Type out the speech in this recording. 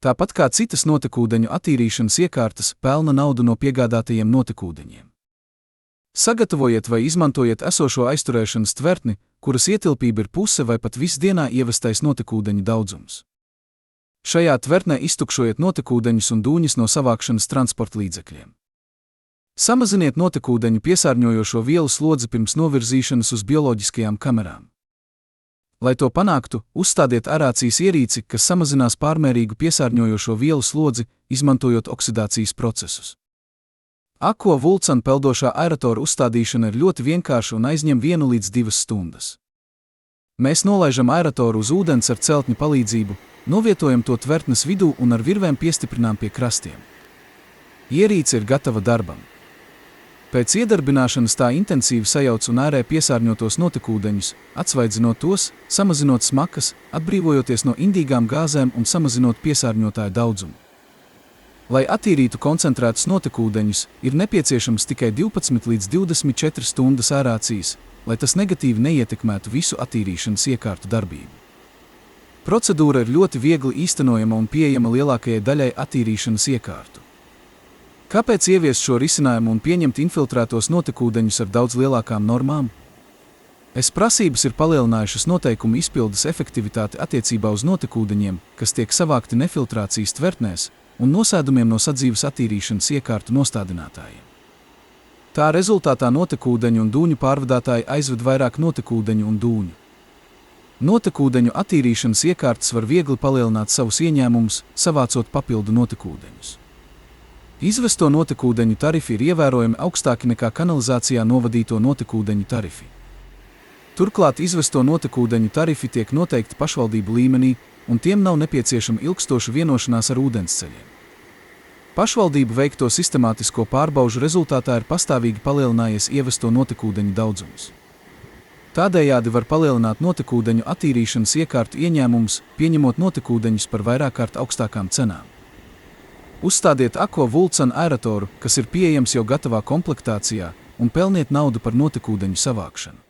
Tāpat kā citas notekūdeņu attīrīšanas iekārtas pelna naudu no piegādātajiem notekūdeņiem. Sagatavojiet vai izmantojiet esošo aizturēšanas tvertni, kuras ietilpība ir puse vai pat visdienā ievestais notekūdeņu daudzums. Šajā tvertnē iztukšojiet notekūdeņus un dūņus no savākšanas transporta līdzekļiem. Samaziniet notekūdeņu piesārņojošo vielu slodzi pirms novirzīšanas uz bioloģiskajām kamerām. Lai to panāktu, uzstādiet aerācijas ierīci, kas samazinās pārmērīgu piesārņojošo vielu slodzi, izmantojot oksidācijas procesus. Aqua Vulcan peldošā aeratoru uzstādīšana ir ļoti vienkārša un aizņem 1 līdz 2 stundas. Mēs nolaižam aeratoru uz ūdens ar celtņu palīdzību, novietojam to tvertnes vidū un ar virvēm piestiprinām pie krastiem. Ierīce ir gatava darbam. Pēc iedarbināšanas tā intensīvi sajauc un ārē piesārņotos notekūdeņus, atsvaidzinot tos, samazinot smakas, atbrīvojoties no indīgām gāzēm un samazinot piesārņotāju daudzumu. Lai attīrītu koncentrētus notekūdeņus, ir nepieciešams tikai 12 līdz 24 stundas aerācijas, lai tas negatīvi neietekmētu visu attīrīšanas iekārtu darbību. Procedūra ir ļoti viegli īstenojama un pieejama lielākajai daļai attīrīšanas iekārtu. Kāpēc ieviest šo risinājumu un pieņemt infiltrētos notekūdeņus ar daudz lielākām normām? Prasības ir palielinājušas noteikumu izpildes efektivitāti attiecībā uz notekūdeņiem, kas tiek savākti nefiltrācijas tvertnēs, un nosēdumiem no sadzīves attīrīšanas iekārtu nostādinātājiem. Tā rezultātā notekūdeņu un dūņu pārvadātāji aizved vairāk notekūdeņu un dūņu. Notekūdeņu attīrīšanas iekārtas var viegli palielināt savus ieņēmumus, savācot papildu notekūdeņus. Izvesto notekūdeņu tarifi ir ievērojami augstāki nekā kanalizācijā novadīto notekūdeņu tarifi. Turklāt izvesto notekūdeņu tarifi tiek noteikti pašvaldību līmenī, un tiem nav nepieciešama ilgstoša vienošanās ar ūdensceļiem. Pašvaldību veikto sistemātisko pārbaužu rezultātā ir pastāvīgi palielinājies ievesto notekūdeņu daudzums. Tādējādi var palielināt notekūdeņu attīrīšanas iekārtu ieņēmumus, pieņemot notekūdeņus par vairāk kārt augstākām cenām. Uzstādiet Aqua Vulcan aeratoru, kas ir pieejams jau gatavā komplektācijā, un pelniet naudu par notekūdeņu savākšanu.